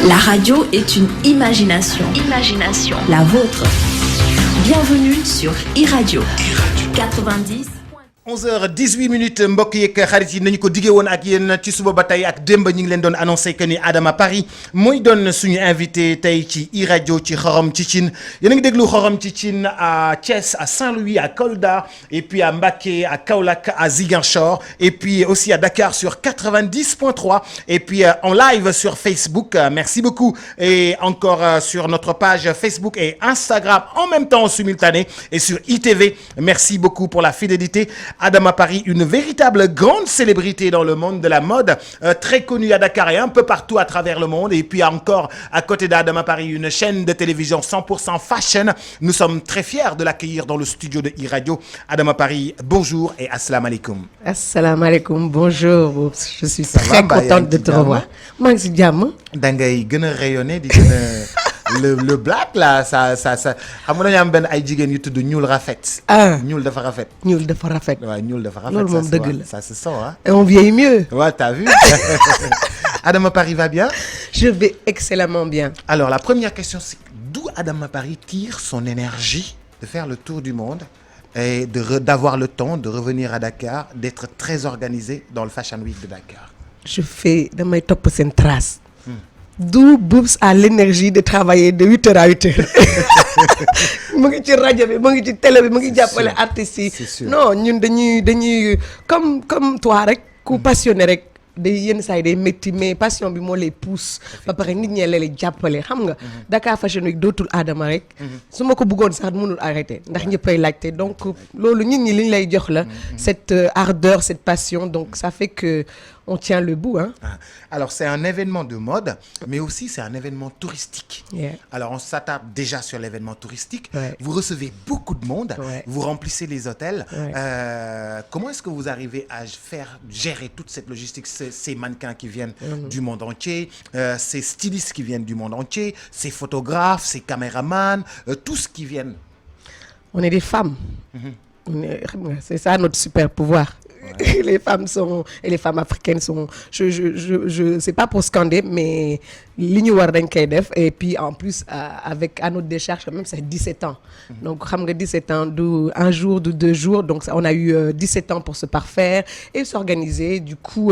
La radio est une imagination. Imagination. La vôtre. Bienvenue sur iRadio 90. 11h18 mbokk yeeg xarit yi nañu ko diggee woon ak yéen ci suba ba tey ak démb ñu ngi leen doon annoncé que ni Adama Paris mooy doon suñu invité tey ci iRadio ci Xorom ci Cine yéen a ngi déglu Xorom ci Cine à Thiès, à Saint-Louis, à Kolda et puis à Mbacké, à Kaolack, à Ziguinchor et puis aussi à Dakar sur 90.3 et puis en live sur Facebook. Merci beaucoup et encore sur notre page Facebook et Instagram en même temps en simultané et sur ITV. Merci beaucoup pour la fidélité. Adama Paris, une véritable grande célébrité dans le monde de la mode, très connue à Dakar et un peu partout à travers le monde. Et puis encore, à côté d'Adama Paris, une chaîne de télévision 100% fashion. Nous sommes très fiers de l'accueillir dans le studio de iRadio. Adama Paris, bonjour et assalamu alaikum. Assalamu alaikum, bonjour. Je suis très contente de te revoir. maa ngi si jàmm. da ngay gën a rayonner di gën a le black là ça xam nga dañu am benn ay jigéen yu tudd ñuul rafet. ñuul dafa rafet. ñuul dafa rafet. waaw ñuul dafa rafet. loolu moom dëgg la ça se sent hein. Et on vieillit mieux. Ouais, t'as vu. Adama Paris va bien? Je vais excellemment bien. Alors la première question c'est d'où Adama Paris tire son énergie de faire le tour du monde et d'avoir le temps de revenir à Dakar, d'être très organisé dans le Fashion Week de Dakar. damay topp seen trace. D'où Boubs a l'énergie de travailler de 8h à 8h. mu ngi ci rajo bi mu ngi ci télé bi mu ngi jàppale artistes yi. Non ñun dañuy comme toi rek ku passionné rek day yenn saa yi day métti mais passion bi moo lay pousse ba pare nit ñee lay jàppale xam nga. Dakar Fashion Week dootul Adama rek. su ma ko bëggoon sax mënul arrêter ndax ñëppay laajte donc loolu nit ñi li ñu lay jox la. Cette ardeur cette passion donc ça fait que. On tient le bout, hein. Alors, c'est un événement de mode, mais aussi c'est un événement touristique. Yeah. Alors, on s'attarde déjà sur l'événement touristique. Ouais. Vous recevez beaucoup de monde, ouais. Vous remplissez les hôtels. Ouais. Comment est-ce que vous arrivez à gérer toute cette logistique, ces mannequins qui viennent du monde entier, ces stylistes qui viennent du monde entier, ces photographes, ces caméramans, tous qui viennent? On est des femmes. C'est ça notre super pouvoir. Ouais. Les femmes africaines sont je c'est pas pour scander mais li ñu war dañ koy def et puis en plus avec à notre décharge quand même c'est 17 ans. Donc xam nga 17 ans du un jour du 2 jours donc on a eu 17 ans pour se parfaire et s'organiser du coup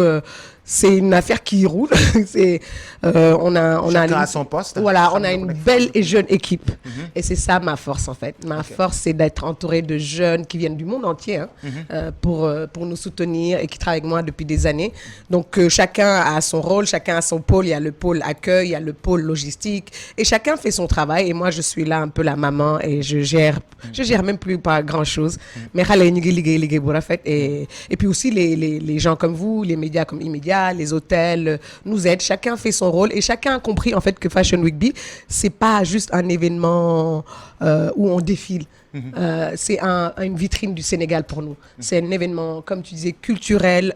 c'est une affaire qui roule. C'est on a chacun à son poste. Voilà, on a une belle et jeune équipe. Et c'est ça ma force en fait. Ma force c'est d'être entourée de jeunes qui viennent du monde entier hein, pour nous soutenir et qui travaillent avec moi depuis des années. Donc chacun a son rôle, chacun a son pôle, il y a le pôle accueil, il y a le pôle logistique et chacun fait son travail et moi je suis là un peu la maman et je gère même plus pas grand-chose. Mais xale yi ñu ngi liggéey bu rafet et puis aussi les gens comme vous, les médias comme Imedia, les hôtels nous aident, chacun fait son rôle et chacun a compris en fait que Fashion Week bi c'est pas juste un événement où on défile. C'est une vitrine du Sénégal pour nous. C'est un événement, comme tu disais, culturel,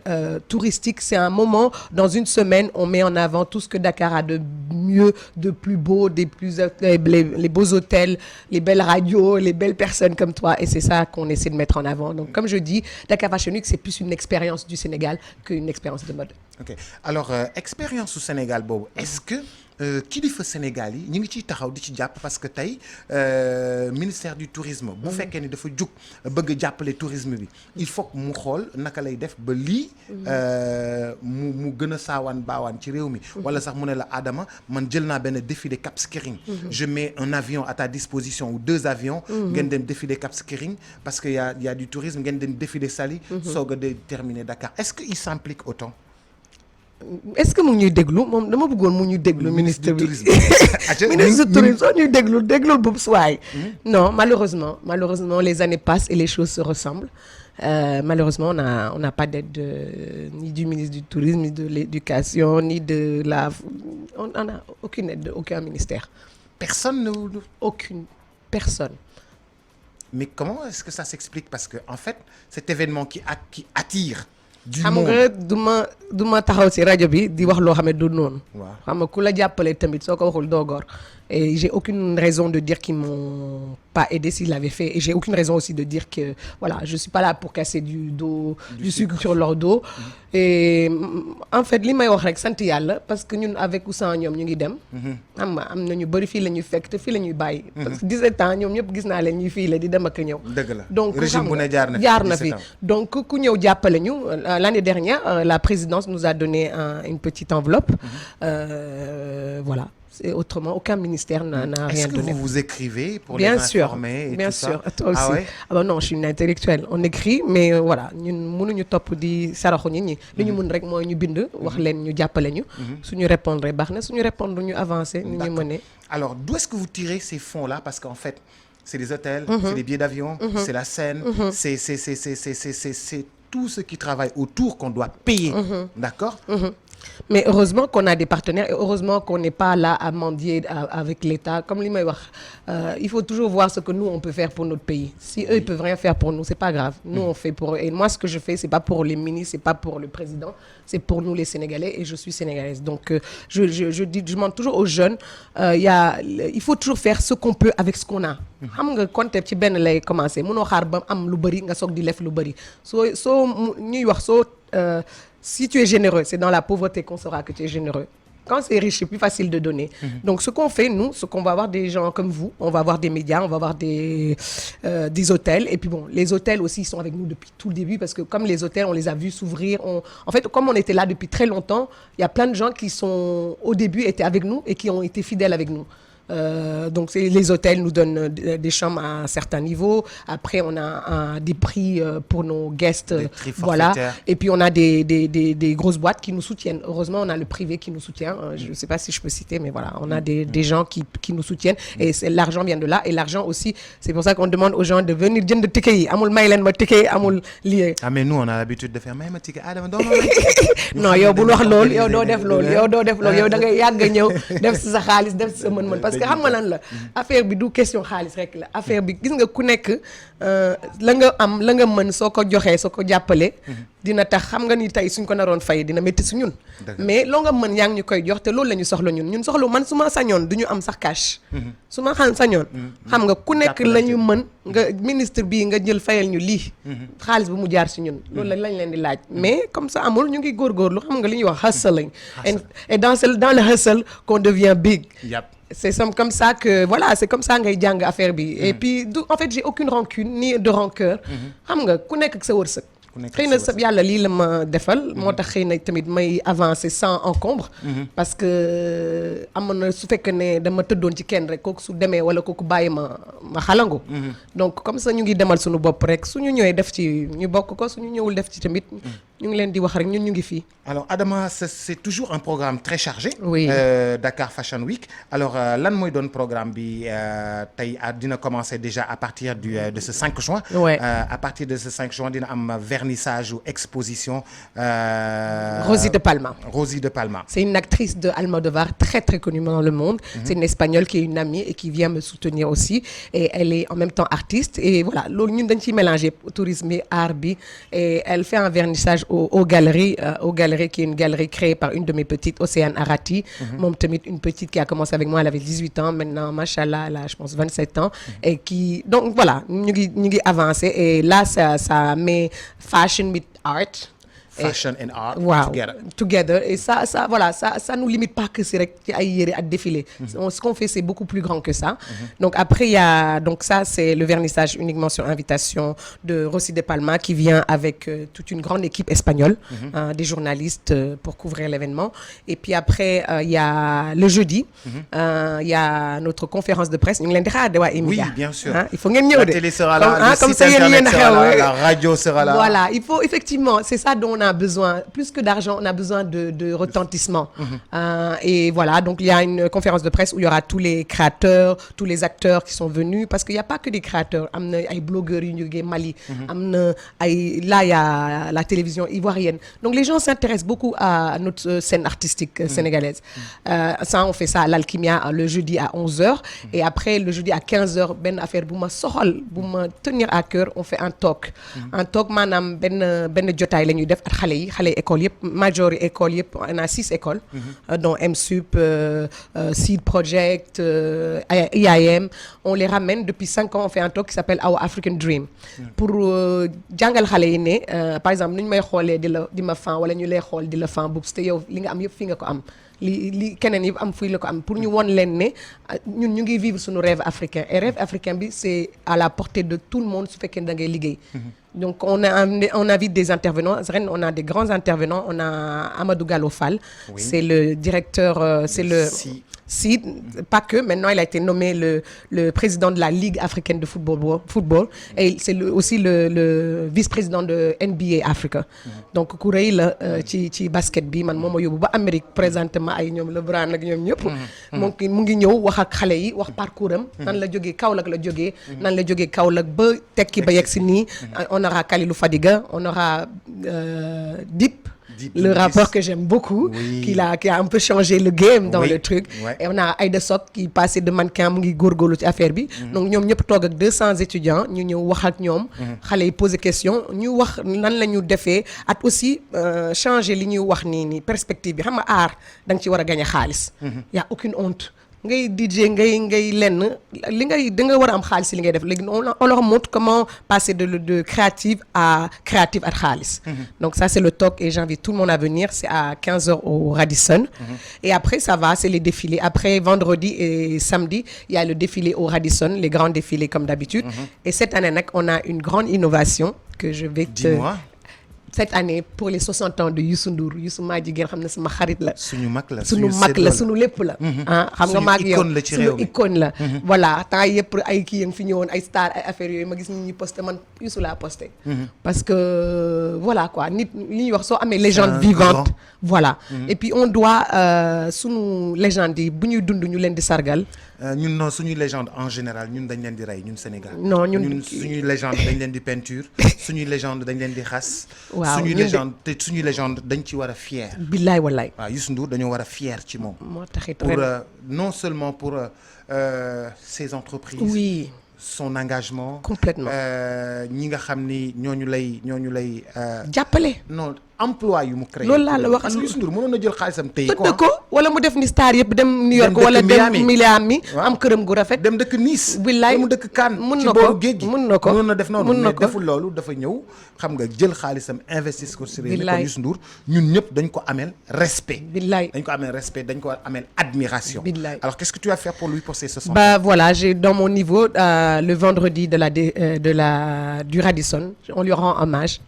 touristique. C'est un moment, dans une semaine, on met en avant tout ce que Dakar a de mieux, de plus beau, les beaux hôtels, les belles radios, les belles personnes comme toi. Et c'est ça qu'on essaie de mettre en avant. Donc, comme je dis, Dakar Fashion Week, c'est plus une expérience du Sénégal qu'une expérience de mode. Ok. Alors, expérience au Sénégal boobu, est-ce que kilifa Sénégal yi ñu ngi ciy taxaw di ci jàpp parce que tey ministère du tourisme bu fekkee ni dafa jug bëgg jàppale tourisme bi il faut que mu xool naka lay def ba lii mu gën a saawaan baawaan ci réew mi wala sax mu ne la Adama man jël naa benn défilé Cap Skirring je mets un avion à ta disposition ou 2 avions ngeen dem défilé Cap Skirring parce que y a du tourisme ngeen dem défilé Saly soog a terminer Dakar est-ce que il s'implique autant? Est-ce que mu ngi ñuy déglu moom dama bëggoon mu ñuy déglu ministre bi ministre du tourisme soo ñuy déglu boobu suwaay non malheureusement les années passent et les choses se ressemblent malheureusement on n'a pas d'aide ni du ministre du tourisme ni de l'éducation ni de la on n'a aucune aide de aucun ministère. Personne aucune personne. Mais comment est-ce que ça s'explique parce que en fait cet événement qui attire xam nga du ma taxaw ci rajo bi di wax loo xam ne du noonu. waaw xam nga ku la jàppale tamit soo ko waxul doo góor Et j'ai aucune raison de dire qu'ils m'ont pas aidé s'ils l'avaient fait. Et j'ai aucune raison aussi de dire que, voilà, je suis pas là pour casser du sucre sur leur dos. Et en fait, li may wax rek sant yàlla parce que ñun avec ou sans ñoom ñu ngi dem. am na ñu bëri fii la ñuy fekk te fii la ñuy bàyyi. parce que 17 ans ñoom ñëpp gis naa leen ñuy fii la di dem ak ñëw. dëgg la donc régime bu ne jaar na fi donc ku ñëw jàppale ñu l'année dernière la présidence nous a donné une petite enveloppe. Voilà. Et autrement, aucun ministère n'a rien donné. Est-ce que vous vous écrivez pour les informer et bien tout sûr. ça? Toi aussi. Ah ouais? Ah bah non, je suis une intellectuelle. On écrit, mais voilà, ñun mënuñu topp di saraxu nit ñi. Li ñu mën rek mooy ñu bind, wax leen ñu jàppale ñu. Suñu répondre baax na, suñu répondre ñu avancer, ñu mëne. Alors, d'où est-ce que vous tirez ces fonds-là? Parce qu'en fait, c'est les hôtels, c'est les billets d'avion, c'est la scène, c'est tout ce qui travaille autour qu'on doit payer. D'accord? Mais heureusement qu'on a des partenaires et heureusement qu'on n'est pas là à mendier avec l'État. Comme li may wax, il faut toujours voir ce que nous on peut faire pour notre pays. Si eux ils peuvent rien faire pour nous, c'est pas grave. Nous on fait pour eux. Et moi ce que je fais, c'est pas pour les ministres, c'est pas pour le président, c'est pour nous les Sénégalais et je suis sénégalaise. Donc je demande toujours aux jeunes, il faut toujours faire ce qu'on peut avec ce qu'on a. Xam nga compter ci benn lay commencer. Mënoo xaar ba am lu bari nga soog di def lu bari. Soo ñuy wax si tu es généreux, c'est dans la pauvreté qu'on saura que tu es généreux. Quand c'est riche, c'est plus facile de donner. Donc, ce qu'on fait, nous, c'est qu'on va avoir des gens comme vous, on va avoir des médias, on va avoir des hôtels. Et puis bon, les hôtels aussi, ils sont avec nous depuis tout le début parce que comme les hôtels, on les a vus s'ouvrir. En fait, comme on était là depuis très longtemps, il y a plein de gens qui sont, au début, étaient avec nous et qui ont été fidèles avec nous. Donc les hôtels nous donnent des chambres à un certain niveau. Après on a des prix pour nos guests, voilà. Et puis on a des grosses boîtes qui nous soutiennent. Heureusement on a le privé qui nous soutient. Je ne sais pas si je peux citer, mais voilà, on a des gens qui nous soutiennent et l'argent vient de là. Et l'argent aussi, c'est pour ça qu'on demande aux gens de venir jënd ticket yi. Amul may leen ma ticket, amul lii. Ah mais nous on a l'habitude de faire may ma ticket. Ah dama doon non yow bul wax loolu, yow doo def loolu, yow da ngay yàgg ñëw def si sa xaalis, def si sa mën-mën. Parce que xam nga lan la affaire bi du question xaalis rek la affaire bi gis nga ku nekk la nga am la nga mën soo ko joxee soo ko jàppale dina tax xam nga ni tey suñ ko naroon fay dina métti su ñun mais loo nga mën yaa ngi ñu koy jox te loolu la ñu soxla ñun soxla man su ma sañoon du ñu am sax cash su ma sañoon xam nga ku nekk la ñu mën nga ministre bii nga jël fayal ñu lii xaalis bu mu jaar si ñun loolu la lañ leen di laaj mais comme ça amul ñu ngi góorgóorlu xam nga li ñuy wax hustling et dans le hustle qu'on devient big. C'est comme ça que voilà, c'est comme ça ngay jàng affaire bi et puis en fait j'ai aucune rancune ni de rancœur xam nga ku nekk ak sa wërsëg xëy na sa yàlla lii la ma defal moo tax xëy na tamit may avancer sans encombre parce que amoon na su fekkee ne dama tëddoon ci kenn rek kooku su demee wala kooku bàyyi ma xalangu donc comme ça ñu ngi demal suñu bopp rek suñu ñëwee def ci ñu bokk ko suñu ñëwul def ci tamit ñu ngi leen di wax rek ñun ñu ngi fii. Alors Adama c'est toujours un programme très chargé. Oui. Dakar Fashion Week. Alors lan mooy doon programme bi tey dina commencer déjà à partir de ce 5 juin. Ouais. À partir de ce 5 juin dina am vernissage ou exposition. Rosie de Palma. Rosie de Palma. C'est une actrice de Almodovar très très connue dans le monde. C'est une Espagnole qui est une amie et qui vient me soutenir aussi. Et elle est en même temps artiste. Et voilà, loolu ñun dañ ciy mélanger tourisme et art bi. Et elle fait un vernissage aux galeries qui est une galerie créée par une de mes petites, Océane Arati. Moom tamit une petite qui a commencé avec moi, elle avait 18 ans. Maintenant, machallah, elle a je pense 27 ans. Et qui donc voilà, ñu ngi avancer. Et là ça met fashion with art. Fashion and art together. Et ça voilà, ça nous limite pas que c'est rek ci ay yére ak défilé. Ce qu'on fait c'est beaucoup plus grand que ça. Donc après il y a donc ça c'est le vernissage uniquement sur invitation de Rosie de Palma qui vient avec toute une grande équipe espagnole, des journalistes pour couvrir l'événement. Et puis après il y a le jeudi, il y a notre conférence de presse. Ñu ngi leen di xaar de waa Emilia. Oui, bien sûr. Il faut ngeen ñëw de. La télé sera là, le comme site internet sera là, la radio sera là. Voilà, il faut effectivement, c'est ça dont on a besoin, plus que d'argent, on a besoin de retentissement. Et voilà, donc il y a une conférence de presse où il y aura tous les créateurs, tous les acteurs qui sont venus, parce qu'il n'y a pas que des créateurs. Il y a des blogueurs du Mali, là il y a la télévision ivoirienne. Donc les gens s'intéressent beaucoup à notre scène artistique sénégalaise. Ça, on fait ça à l'Alchimia le jeudi à 11h. Et après, le jeudi à 15h, ben affaire bu ma soxal, bu ma tenir à cœur, on fait un talk. Un talk, manam ben jotaay la ñuy def xale yi école yëpp major école yëpp on a 6 écoles dont MSUP Seed Project IIM on les ramène depuis 5 ans on fait un talk qui s'appelle Our African Dream pour jàngal xale yi ne par exemple nu ñu may xoolee di ma fan wala ñu lay xool di la fan boobu te yow li nga am yëpp fi nga ko am li keneen yi am fii la ko am pour ñu won leen ne ñun ñu ngi vivre suñu rêve africain et rêve africain bi c'est à la portée de tout le monde su fekkee da ngay liggéey donc on invite des intervenants ren on a des grands intervenants on a Amadou Gallo Fall c'est le directeur c'est le SID, pas que, maintenant il a été nommé le président de la Ligue africaine de football et c'est aussi le vice-président de NBA Africa. Donc ku rëy la ci basket bi man moom ma yóbbu ba Amérique présentement ay ñoom LeBron ak ñoom ñëpp. mu ngi ñëw wax ak xale yi wax parcours am. nan la jógee Kaolack la jógee. nan la jógee Kaolack ba tekki ba yegg si nii. On aura Kalilou Fadiga on aura Dip. Le rappeur que j'aime beaucoup qui a un peu changé le game dans le truc et on a Aïda Sok qui passé de mannequin mu ngi góorgóorlu ci affaire bi donc ñoom ñëpp toog ak 200 étudiants ñu ñëw wax ak ñoom xale yi poser question ñu wax nan la ñu defee at aussi changer li ñuy wax nii perspective bi xam nga art da nga ci war a gagner xaalis y a aucune honte ngay DJ ngay lenn li ngay da nga war a am xaalis li ngay def léegi on leur montre comment passer de créative à xaalis donc ça c'est le talk et j'invite tout le monde à venir c'est à 15h au Radisson et après ça va c'est les défilés après vendredi et samedi il y a le défilé au Radisson les grands défilés comme d'habitude et cette année nag on a une grande innovation que je vais Dis-moi. Cette année pour les 60 ans de Youssou Ndour Youssou maa jigéen xam ne sama xarit la. suñu mag la suñu lépp la. xam nga maag yow suñu icône la. voilà temps yëpp ay kii fi ñëwoon ay star ay affaires yooyu ma gis nit ñi posté man Youssou laa posté. parce que voilà quoi nit li ñuy wax soo amee légende vivante. voilà et puis on doit suñu légende yi bu ñuy dund ñu leen di sargal. ñun non suñuy légende en général ñun dañ leen di rey ñun Sénégal. non ñun suñuy légende dañ leen di peinture suñuy légende dañ leen di xas. waaw suñuy légende dañ ci war a fier. billaay wallaay. waaw Youssou Ndour dañoo war a fier ci moom. moo taxit pour non seulement pour ses entreprises. oui. son engagement. complètement ñi nga xam ni ñooñu lay. jàppale. non emploi yu mu créé. loolu laa la wax parce que Youssou Ndour mënoon na jël xaalisam tey ko wala mu def ni star yëpp dem New York wala dem Miami am këram gu rafet. dem dëkk Nice. billaay mu dëkk Cannes. mun ci na booru ko géej gi mun na ko mënoon na def noonu. mun na mais ko deful loolu dafa ñëw xam nga jël xaalisam investir ko ci réew mi. billaay kon Youssou Ndour ñun ñëpp dañ ko ameel respect. billaay dañ ko ameel respect dañ ko ameel admiration. billaay alors qu'est-ce que tu vas faire pour lui pour ses 60 ans? Bah voilà j'ai dans mon niveau le vendredi du Radisson on lui rend hommage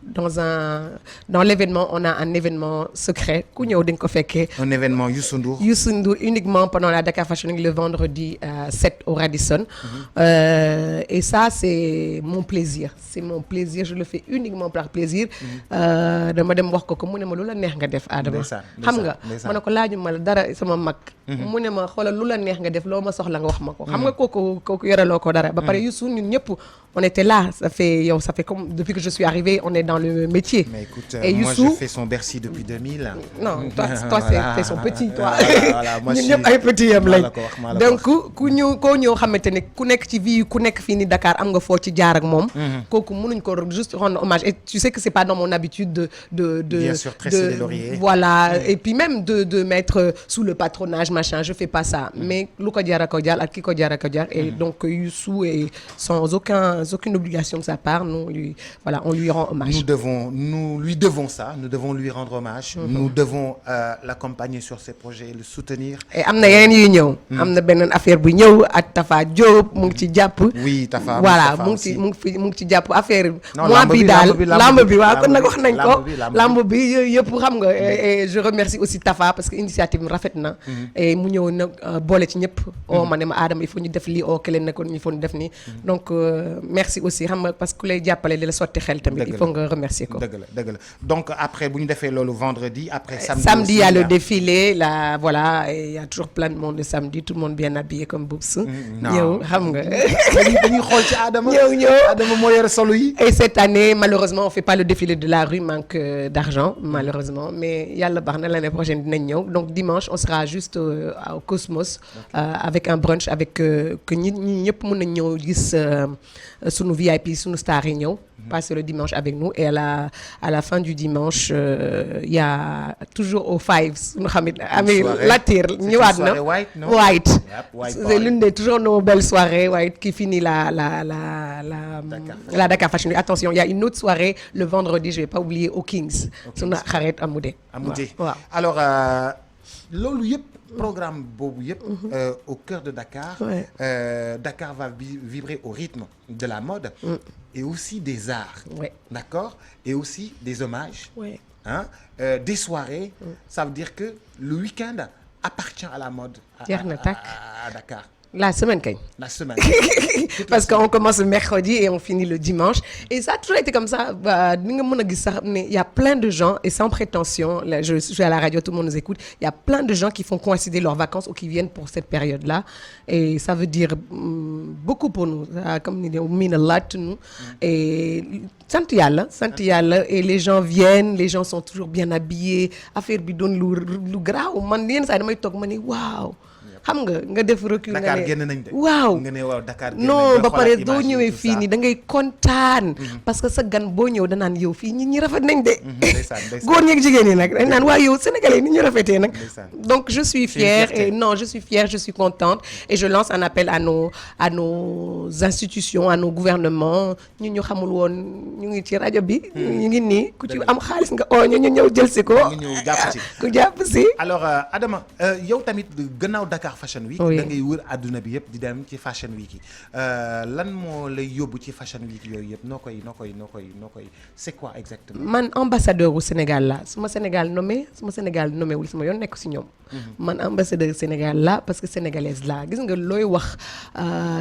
dans l'événement on a un événement secret ku ñëw dañ ko fekkee. un événement Youssou Ndour uniquement pendant la Dakar Fashion Week le vendredi 7 au Radisson. Et ça c'est mon plaisir je le fais uniquement par plaisir. dama dem wax ko mu ne ma lu la neex nga def Adama. xam nga ma ne ko laaju ma la dara sama mag. mu ne ma xoolal lu la neex nga def loo ma soxla nga wax ma ko. xam nga kooku yoreloo ko dara. ba pare Youssou ñun ñëpp on était là ça fait comme depuis que je suis arrivée on est dans le métier. mais écoute et moi Youssou, je fais son Bercy depuis 2000. non toi c'est son petit toi. ñun ñëpp ay petit yam lañ. donc koo ñëw xamante ne ku nekk ci vie ku nekk fii ni Dakar am nga foo ci jaar ak moom. kooku mënuñ ko juste rendre hommage et tu sais que c'est pas dans mon habitude de bien sûr tresser les lauriers. voilà et puis même de mettre sous le patronage machin je fais pas ça mais lu ko jar a ko jar ak ki ko jar a ko jar et donc Youssou est sans aucune obligation de sa part on lui rend hommage. Nous lui devons ça nous devons lui rendre hommage. nous devons l'accompagner sur ses projets le soutenir. et am na yeneen yuy ñëw. am na beneen affaire bu ñëw ak Tafa Diop mu ngi ci jàpp. oui Tafa voilà mu ngi ci jàpp affaire. mois bi daal lamb bi waaw kon nag wax nañ ko. lamb bi yëpp xam nga et je remercie aussi Tafa parce que initiative bi rafet na. et mu ñëw nag boole ci ñëpp. ma ne ma Adama il faut ñu def lii keneen ne ko il faut ñu def nii. donc merci aussi xam nga parce que ku lay jàppale di la sotti xel tamit. il faut nga remercier ko. dëgg la donc après bu ñu defee loolu vendredi après samedi il y a le défilé là voilà et il y a toujours plein de monde le samedi tout le monde bien habillé comme Boubs. ñëw xam nga. dañuy xool ci Adama. ñëw Adama moo yore solo yi. et cette année malheureusement on fait pas le défilé de la rue manque d'argent malheureusement mais yàlla baax na l'année prochaine dinañ ñëw donc dimanche on sera juste au Cosmos. avec un brunch avec que ñi ñëpp mën nañ ñëw gis sunu VIP sunu stars yi ñëw passer le dimanche avec nous. Et à la fin du dimanche, il y a toujours au Fives. White. C'est l'une des toujours nos belles soirées, White, qui finit la Dakar Fashion Week. Attention, il y a une autre soirée le vendredi, je ne vais pas oublier, au Kings. Alors, loolu yëpp programme boobu yëpp au cœur de Dakar. Dakar va vibrer au rythme de la mode et aussi des arts. D'accord, et aussi des hommages. Des soirées. Ça veut dire que le week-end appartient à la mode à Dakar. La semaine. Parce qu'on commence le mercredi et on finit le dimanche. Et ça a toujours été comme ça. Il y a plein de gens, et sans prétention, là, je suis à la radio, tout le monde nous écoute, il y a plein de gens qui font coïncider leurs vacances ou qui viennent pour cette période-là. Et ça veut dire beaucoup pour nous. Comme on dit, it mean a lot to nous. Et sant yàlla. Et les gens viennent, les gens sont toujours bien habillés. Affaire bi doon lu graaw man yenn saa damay toog ma ne waaw. xam nga def recul Dakar génn nañ de. waaw nga ne waaw Dakar génn nañ. non ba pare doo ñëwee fii nii da ngay kontaan. parce que sa gan boo ñëw danaan yow fii nit ñi rafet nañ de. góor ñeeg jigéen ñi nag dañ naan waa yow sénégalais nit ñu rafetee nag. donc je suis fière je suis contente et je lance un appel à nos institutions, à nos gouvernements. ñu xamul woon ñu ngi ci rajo bi. ñu ngi nii ku ci am xaalis nga ñu ñëw jël si ko. ñu ñëw jàpp ci ku jàpp si. alors Adama yow tamit gannaaw Dakar Fashion Week. da ngay wër àdduna bi yëpp di dem ci Fashion Week yi lan moo lay yóbbu ci Fashion Week yooyu yëpp noo koy c'est quoi exactement. man ambassadeur au Sénégal la su ma Sénégal nommé wul sama yoon nekk si ñoom. man ambassadeur Sénégal la parce que sénégalaise la gis nga looy wax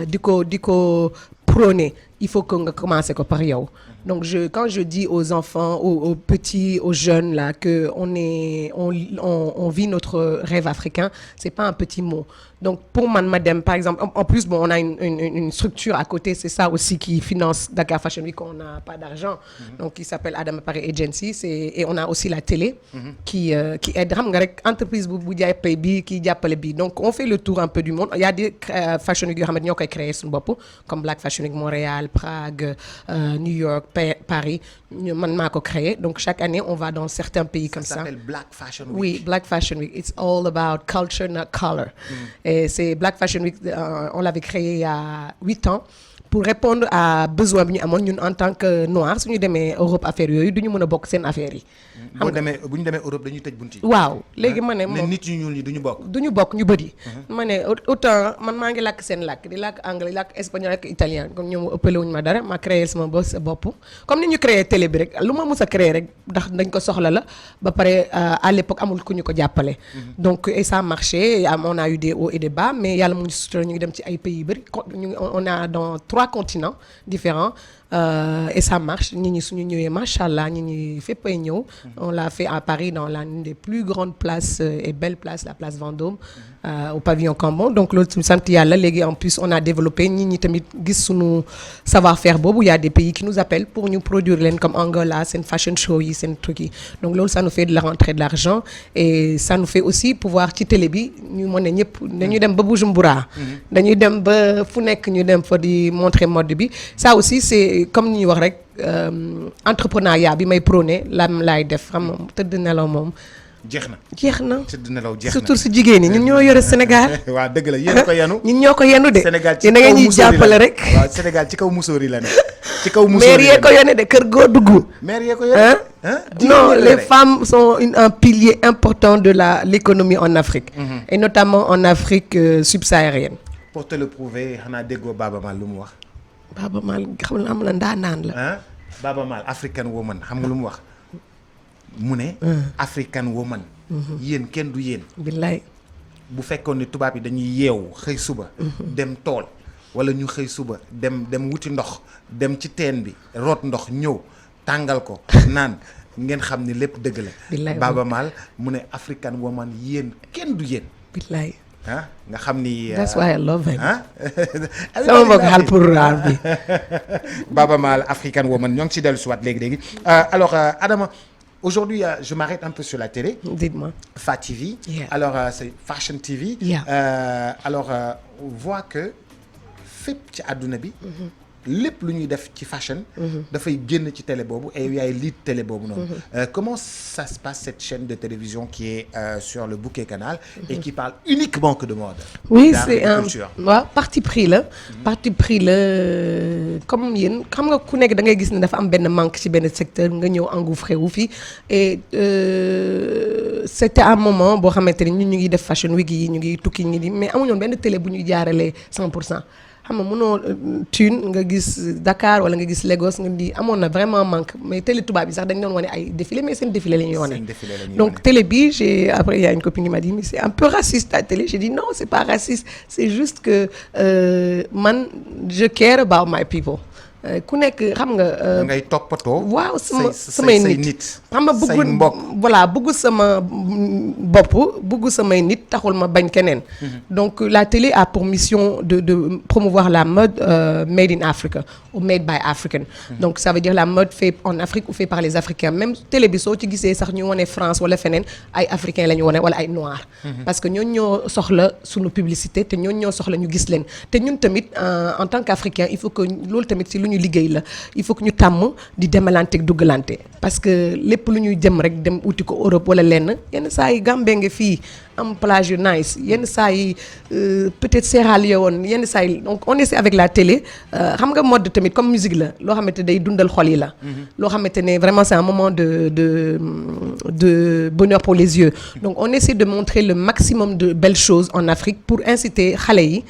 di ko prôner il faut que nga commencer ko par yow. Donc quand je dis aux enfants, aux petits, aux jeunes là que on vit notre rêve africain, c'est pas un petit mot. Donc pour madame par exemple, en plus bon on a une structure à côté, c'est ça aussi qui finance Dakar Fashion Week, on n'a pas d'argent. Donc qui s'appelle Adama Paris Agency, et on a aussi la télé qui aide xam nga rek entreprise bu jàppale bi qui jàppale bi. Donc on fait le tour un peu du monde. Il y a des Fashion Week yoo xam ne ñoo koy créer suñu bopp comme Black Fashion Week Montréal, Prague, New York, Paris, man maa ko créé. Donc chaque année on va dans certains pays comme ça. Ça s'appelle Black Fashion Week. Oui, Black Fashion Week. It's all about culture, not color. Et c'est Black Fashion Week, on l'avait créé il y a 8 ans. Pour répondre à besoin bi ñu amoon ñun en tant que noir suñu demee Europe affaire yooyu du ñu mën a bokk seen affaire yi. bu ñu demee Europe dañuy tëj bunt yi. waaw léegi ma ne moom nit ñu ñuul ñi du ñu bokk ñu bëri. ma ne autant man maa ngi làkk seen làkk di làkk anglais làkk espagnol ak italien comme ñoom ëppale wuñu ma dara ma créé sama bopp comme ni ñu créé télé bi rek lu ma mus a créé rek ndax dañ ko soxla la ba pare à l'époque amul ku ñu ko jàppale. donc et ça a marché on a eu des hauts et des bas mais yàlla mu ngi sutura ñu ngi dem ci ay pays yu bëri on a dans 3 continents différents et ça marche nit ñi suñu ñëwee machallah nit ñi fépp ay ñëw. On l'a fait à Paris dans l'une des plus grandes places et belles places, la place Vendôme, au pavillon Cambon. Donc l'autre sant yàlla léegi en plus on a développé nit ñi tamit gis suñu savoir-faire boobu. Il y a des pays qui nous appellent pour ñu produire leen comme Angola seen fashion show yi seen truc yi. Donc loolu ça nous fait de la rentrée de l'argent et ça nous fait aussi pouvoir ci télé bi ñu mën a ñëpp dañuy dem ba Bujumbura. dañuy dem ba fu nekk ñu dem fa di montrer mode bi. Ça aussi c'est comme ni ñu wax rek entrepreneuriat bi may prôné laay def xam nga tëdd nelaw moom. jeex na tëdd nelaw jeex na surtout si jigéen ñi ñun ñoo yore Sénégal. waaw dëgg la yéen a ko yenu. ñun ñoo ko yenu de. Sénégal ci kaw musóor yi la rek. waaw Sénégal ci kaw musóor yi la ne. ci kaw musóor yi maire yee ko yenu de kër goo dugg. maire yee ko yenu. non les femmes sont un pilier important de l'économie en Afrique. Et notamment en Afrique subsaharienne. Pour te le prouver xanaa déggoo Baba Mal lu mu wax. Baba Mal xam nga am la ndaanaan la. Baba Mal African woman xam nga lu mu wax mu ne. African woman. yéen kenn du yéen. billaay. bu fekkoon ni tubaab yi dañuy yeewu xëy suba. dem tool wala ñu xëy suba dem wuti ndox dem ci teen bi root ndox ñëw tàngal ko naan ngeen xam ni lépp dëgg la. billaay Baba Mal mu ne African woman yéen kenn du yéen. billaay. nga xam ni. That's why I love him. sama mbokk Haalpulaar bi. Baba Mal African woman ñoo ngi ci dellu si waat léegi. Alors Adama aujourd'hui je m'arrête un peu sur la télé. Dites-moi. Fa TV. Yeah. Alors c'est Fashion TV. Yeah. Alors on voit que fépp ci àdduna bi. lépp lu ñuy def ci fashion dafay génn ci télé boobu et yaay lead télé boobu noonu comment ça se passe cette chaîne de télévision qui est sur le Bouquet Canal et qui parle uniquement que de mode oui d'art c'est et de un culture. waaw parti pris la comme yéen xam nga ku nekk da ngay gis ne dafa am benn manque ci benn secteur nga ñëw engouffré wu fi et c'était un moment boo xamante ni ñun ñu ngi def fashion week yi ñu ngi tukki ñu ngi mais amuñoon benn télé bu ñuy jaaralee 100% xam nga mënoo Thune nga gis Dakar wala nga gis Lagos nga di amoon na vraiment manque mais télé tubaab bi sax dañ doon wane ay défilé mais seen défilé la ñuy wane donc télé bi après il y a une copine qui m'a dit mais c'est un peu raciste ta télé j'ai dit non c'est pas raciste c'est juste que man je care about my people ku nekk xam nga. ngay toppatoo. waaw samay nit xam nga bëggu sama bëggu samay nit taxul ma bañ keneen. donc la télé a pour mission de promouvoir la mode made in Africa ou made by African. donc ça veut dire la mode faite en Afrique ou faite par les Africains même télé bi soo ci gisee sax ñu wane France wala feneen ay Africains la ñu wane wala ay Noirs. parce que ñooñu ñoo soxla sunu publicité te ñooñu ñoo soxla ñu gis leen te ñun tamit en tant qu'Africain il faut que loolu tamit si lu ñu liggéey la il faut que ñu tàmm di demalante ak duggalante parce que lépp lu ñuy jëm rek dem uti ko Europe wala lenn yenn saa yi Gambie nga fii am plage yu nice yenn saa yi peut-être Sierra Leone yenn saa yi donc on essaie avec la télé xam nga mode tamit comme musique la loo xamante day dundal xol yi la. loo xamante ne vraiment c'est un moment de bonheur pour les yeux. donc on essaie de montrer le maximum de belles choses en Afrique pour inciter xale yi.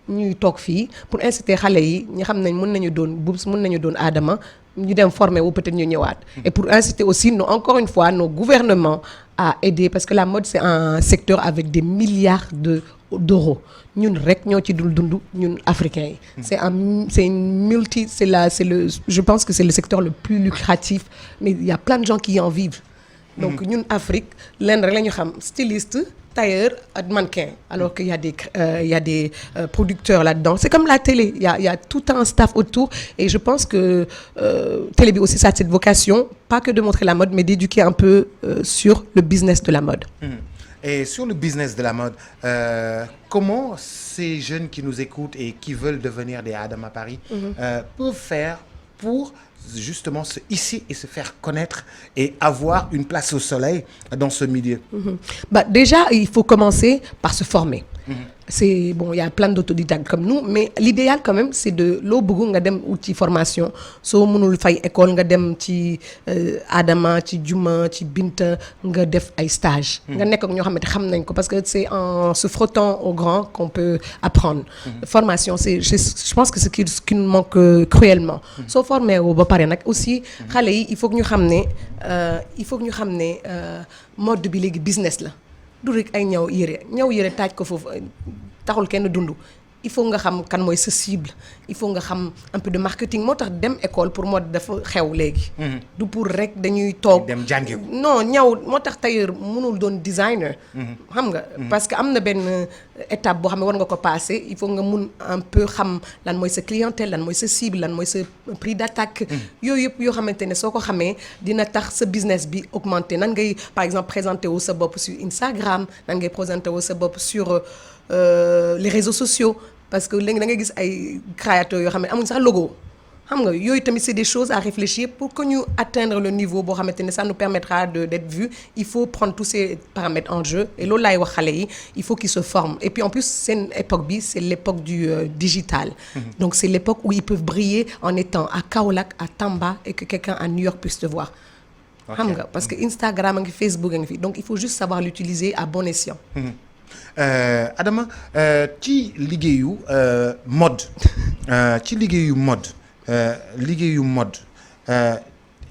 ñuy toog fii pour inciter xale yi ñi xam ne mën nañu doon Boubs mën nañu doon Adama ñu dem former wu peut-être ñu ñëwaat. et pour inciter aussi encore une fois nos gouvernements à aider parce que la mode c'est un secteur avec des milliards d'euros ñun rek ñoo ci dund ñun africains yi. je pense que c'est le secteur le plus lucratif mais il y a plein de gens qui en vivent. donc ñun Afrique lenn rek la ñu xam styliste. tailleur ak mannequin alors qu'il y a des producteurs là-dedans c'est comme la télé il y a tout un staff autour et je pense que télé bi aussi ça a cette vocation pas que de montrer la mode mais d'éduquer un peu sur le business de la mode. Et sur le business de la mode comment ces jeunes qui nous écoutent et qui veulent devenir des Adama Paris peuvent faire pour justement se hisser et se faire connaître et avoir une place au soleil dans ce milieu. Déjà il faut commencer par se former. c'est bon il y a plein d'autodidactes comme nous mais l'idéal quand même c'est de loo bëgg nga dem ci formation soo mënul fay école nga dem ci Adama ci Juma ci Binta nga def ay stage nga nekk ak ñoo xamante xam nañ ko parce que c'est en se frottant au grand qu'on peut apprendre. Formation je pense que c'est ce qui nous manque cruellement. soo formé woo ba pare nag aussi xale yi il faut que ñu xam ne mode bi léegi business la. du rek ay ñaw yére taaj ko foofu taxul kenn dund il faut nga xam kan mooy sa cible il faut nga xam un peu de marketing moo tax dem école pour mode dafa xew léegi. du pour rek dañuy toog dem jàngi ko non ñaw moo tax tailleur mënul doon designer. xam nga parce que am na benn étape boo xam ne war nga ko passer il faut nga mun un peu xam lan mooy sa clientèle lan mooy sa cible lan mooy sa prix d'attaque. yooyu yëpp yoo xamante ne soo ko xamee dina tax sa business bi augmenter nan ngay par exemple présenter wu sa bopp sur Instagram nan ngay présenter wu sa bopp sur. Les réseaux sociaux parce que léegi da ngay gis ay créateurs yoo xam ne amuñ sax logo xam nga yooyu tamit c'est des choses à réfléchir pour que ñu atteindre le niveau boo xamante ne ça nous permettra d'être vu il faut prendre tous ces paramètres en jeu et loolu laay wax xale yi il faut qu'ils se forment et puis en plus seen époque bi c'est l'époque du digital. donc c'est l'époque où ils peuvent briller en étant à Kaolack à Tamba et que quelqu'un à New York puisse te voir. xam nga parce que Instagram a ngi Facebook a ngi fi donc il faut juste savoir l'utiliser à bon escient. Adama ci liggéeyu mode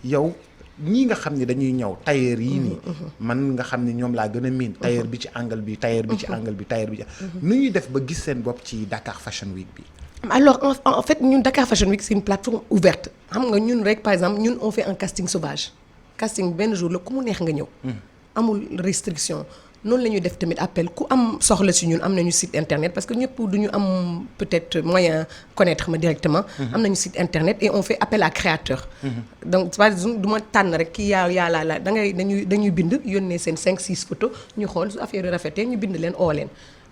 yow ñii nga xam ne dañuy ñëw tailleur yi nii man nga xam ne ñoom laa gën a miin tailleur bi ci angle bi tailleur bi ci angle bi tailleur bi ci nu ñuy def ba gis seen bopp ci Dakar Fashion Week bi. alors en fait ñun Dakar Fashion Week c'est une plateforme ouverte xam nga ñun rek par exemple ñun on fait un casting sauvage casting benn jour la ku mu neex nga ñëw. amul restriction. noonu la ñuy def tamit appel ku am soxla si ñun am nañu site internet parce que ñëpp duñu am peut-être moyen connaître ma directement. am nañu site internet et on fait appel à créateurs. donc par exemple du ma tànn rek kii yaa la dañuy bind yónnee seen 5-6 photos ñu xool su affaire yu rafetee ñu bind leen oo leen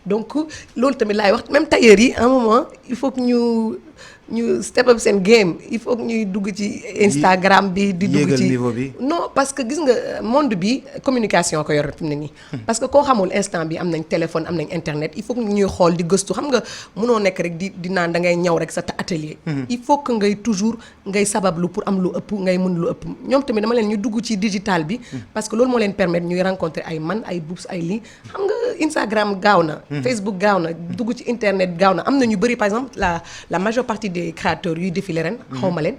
donc loolu tamit laay wax même tailleur yi à un moment il faut que ñu step up seen game il faut que ñuy dugg ci Instagram bi di dugg ci niveau bi. non parce que gis nga monde bi communication ko yor fi mu ne nii parce que koo xamul instant bi am nañ téléphone am nañ internet il faut que ñuy xool di gëstu xam nga mënoo nekk rek di naan da ngay ñaw rek sa atelier il faut que ngay toujours ngay sabablu pour am lu ëpp ngay mën lu ëpp ñoom tamit dama leen ñu dugg ci digital bi parce que loolu moo leen permettre ñuy rencontrer ay man ay boubs ay lii xam nga Instagram gaaw na Facebook gaaw na dugg ci internet gaaw na am na ñu bëri par exemple la majeure partie des créateurs yuy défilé ren xawma leen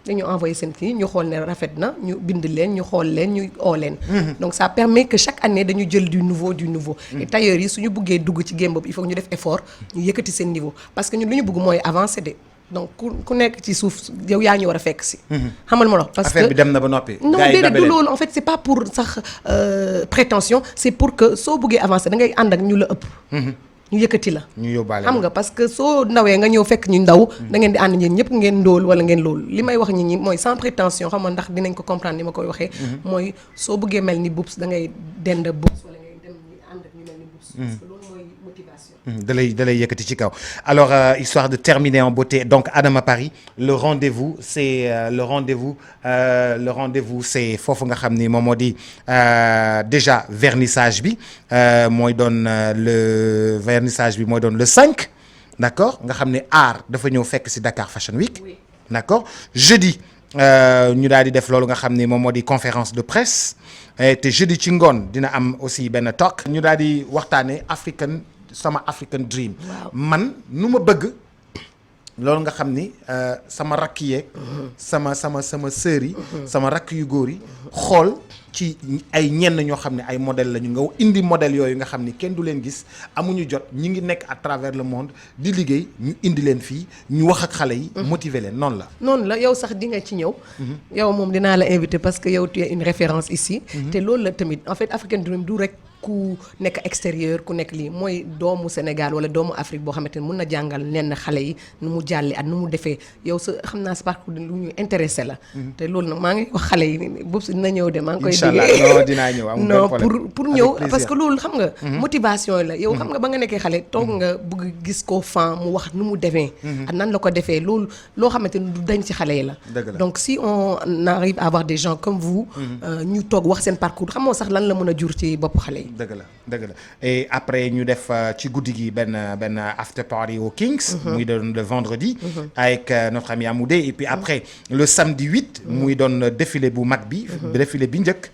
dañu envoyé seen kii ñu xool ne rafet na ñu bind leen ñu xool leen ñu oo leen donc ça permet que chaque année dañu jël du nouveau et tailleurs yi suñu buggee dugg ci game boobu il faut que ñu def effort ñu yëkkati seen niveau parce que ñun lu ñu bëgg mooy avancer de donc ku nekk ci suuf yow yaa ñu war a fekk si xamal ma la parce que affaire bi dem na ba noppi non déedéet du loolu en fait c'est pas pour sax prétention c'est pour que soo buggee avancer da ngay ànd ak ñu la ëpp ñu yëkkati la ñu yóbbaale xam nga parce que soo ndawee nga ñëw fekk ñu ndaw da ngeen di ànd ñeen ñëpp ngeen ndóol wala ngeen loolu li may wax nit ñi mooy sans prétention xam nga ndax dinañ ko comprendre ni ma koy waxee mooy soo bëggee mel ni Boubs da ngay dend Boubs wala ngay dem ñu ànd ak ñu mel ni Boubs parce que loolu mooy motivation da lay yëkkati ci kaw alors histoire de terminer en beauté donc Adama Paris le rendez-vous c'est le rendez-vous c'est foofu nga xam ni moom moo di déjà vernissage bi mooy doon le vernissage bi mooy doon le 5 d'accord nga xam ne art dafa ñëw fekk ci Dakar Fashion Week d'accord jeudi ñu daal di def loolu nga xam ni moom moo di conférence de presse te jeudi ci ngoon dina am aussi benn talk ñu daal di waxtaane sama African Dream man nu ma bëgg loolu nga xam ni sama rakk yeeg sama sœur yi sama rakk yu góor yi xool ci ay ñenn ñoo xam ne ay modèle lañu nga indi modèle yooyu nga xam ni kenn du leen gis amuñu jot ñi ngi nekk à travers le monde di liggéey ñu indi leen fii ñu wax ak xale yi motiver leen noonu la yow sax di nga ci ñëw yow moom dinaa la inviter parce que yow tu es une référence ici te loolu la tamit en fait African Dream du rek ku nekk extérieur ku nekk lii mooy doomu Sénégal wala doomu Afrique boo xamante ne mun na jàngal nenn xale yi nu mu jàllee ak nu mu defee yow sa xam naa sa parcours lu ñu intéressé la te loolu nag maa ngi wax xale yi Boubs dina ñëw de maa ngi koy déggee non dinaa ñëw amul non benn problème pour ñëw parce que loolu xam nga motivation la yow xam nga ba nga nekkee xale toog nga bëgg gis ko fan mu wax nu mu defee ak nan la ko defee loolu loo xamante ne du dañ ci xale yi la donc si on arrive à avoir des gens comme vous ñu toog wax seen parcours xamoo sax lan la mën a jur ci bopp xale yi dëgg la et après ñu def ci guddi gi benn after party au Kings muy doon le vendredi avec notre ami Amoudé et puis après le samedi 8 muy doon défilé bu mag bi défilé bi njëkk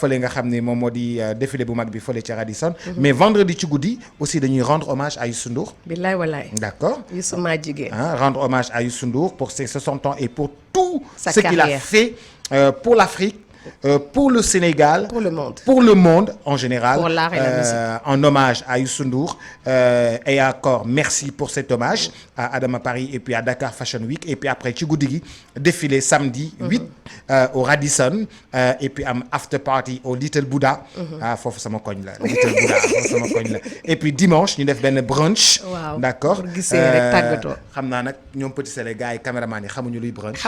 fële nga xam ne moom moo di défilé bu mag bi fële ci Radisson mais vendredi ci guddi aussi dañuy rendre hommage à Youssou Ndour billaay wallaay d'accord Youssou maa jigéen rendre hommage à Youssou Ndour pour ses 60 ans et pour tout ce qu'il a fait pour l'Afrique pour le Sénégal, pour le monde en général, pour l'art et la musique. En hommage à Youssou Ndour et encore merci pour cet hommage à Adama Paris et puis à Dakar Fashion Week et puis après ci guddi gi défilé samedi 8 au Radisson et puis am after party au Little Buddha foofu sama koñ la Little Buddha foofu sama koñ la et puis dimanche ñu def benn brunch d'accord pour gisee rek tàggatoo xam naa nag ñoom Petit Sélé gars yi caméraman yi xamuñu luy brunch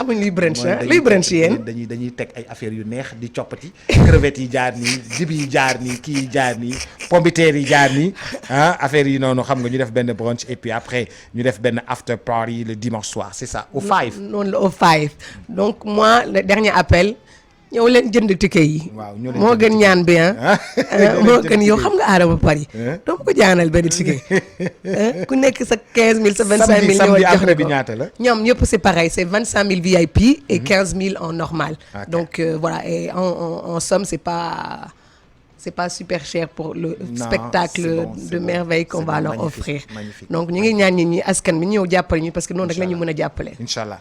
luy brunch yéen dañuy teg ay affaires yu neex di coppati crevettes yi jaar nii dibi yi jaar nii kii yi jaar nii pombiteer yi jaar nii affaire yi noonu xam nga ñu def benn brunch et puis après ñu def benn after party le dimanche soir c'est ça au 5 noonu la au 5 donc moi le dernier appel ñëw leen jënd ticket yi moo gën ñaan bi moo gën yow xam nga Adama Paris doo ma ko jaanal benn ticket ku nekk sa 15000 sa 25000 samedi après bi ñaata la ñoom ñëpp c'est pareil c'est 25000 VIP et 15000 en normal donc voilà et en somme c'est pas super cher pour le spectacle de merveille qu'on va leur offrir donc ñu ngi ñaan nit ñi askan bi ñëw jàppale ñu parce que noonu rek la ñu mën a jàppale Inch'Allah.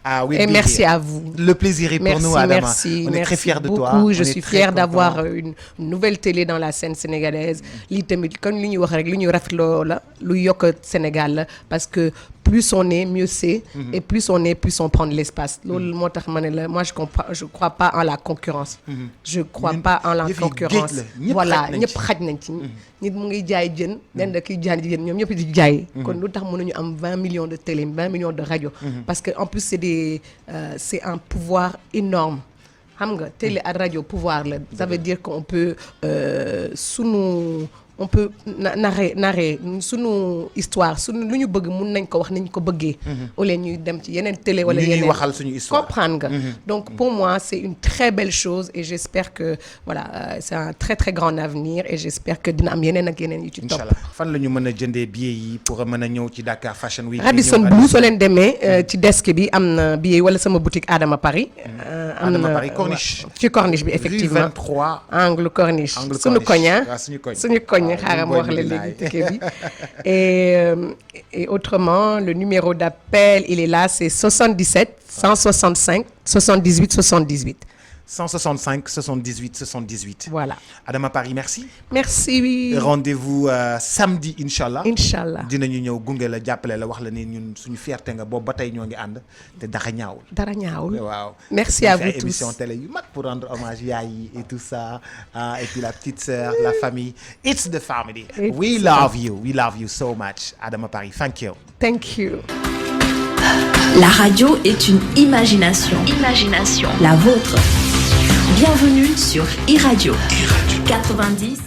Ah oui, et merci à vous. Le plaisir est pour nous, Adama. On est très fiers de toi. Je suis fière d'avoir une nouvelle télé dans la scène sénégalaise. Lii tamit comme li ñu wax rek li ñu rafetloo la lu yokk Sénégal la parce que plus on est mieux c'est et plus on est plus on prend de l'espace loolu moo tax ma ne la moi je crois pas en la concurrence je crois pas en la concurrence voilà ñëpp xaj nañ ci nit mu ngi jaay jën nen da kiy jaay jën ñoom ñëpp di jaay kon lu tax mënuñu am 20 millions de télé 20 millions de radio parce que en plus c'est un pouvoir énorme xam nga télé ak rajo pouvoir la ça veut dire qu'on peut sunu on peut narrer sunu histoire sunu lu ñu bëgg mun nañ ko wax nañ ko bëggee. au lieu ñuy dem ci yeneen télé wala yeneen waxal suñu histoire comprendre nga. Donc pour moi c'est une très belle chose et j'espère que voilà c'est un très très grand avenir et j'espère que dina am yeneen ak yeneen yu ci topp. Inch'Allah fan la ñu mën a jëndee billets yi pour mën a ñëw ci Dakar Fashion Week. Radisson Blu soo leen demee ci desk bi am na billet wala sama boutique Adama Paris. am Adama na Paris Corniche. ci Corniche bi effectivement rue 23. angle Corniche. suñu koñ suñu koñ xaaral ma wax la léegi ticket bi. Et autrement le numéro d'appel il est là c'est 77 165 78 78. 165 78 78. Voilà. Adama Paris merci. Merci. Rendez-vous samedi Inch'Allah. Inch'Allah. dinañu ñëw gunge la jàppale la wax la ni ñun suñu fierté nga boobu ba tey ñoo ngi ànd te dara ñaawul. dara ñaawul. waaw. Merci à vous tous. émission télé yu mag pour rendre hommage yaay yi et tout ça et puis la petite sœur la famille. It's the family. We love you so much Adama Paris thank you. Thank you. La radio est une imagination. La vôtre. Bienvenue sur iRadio 90.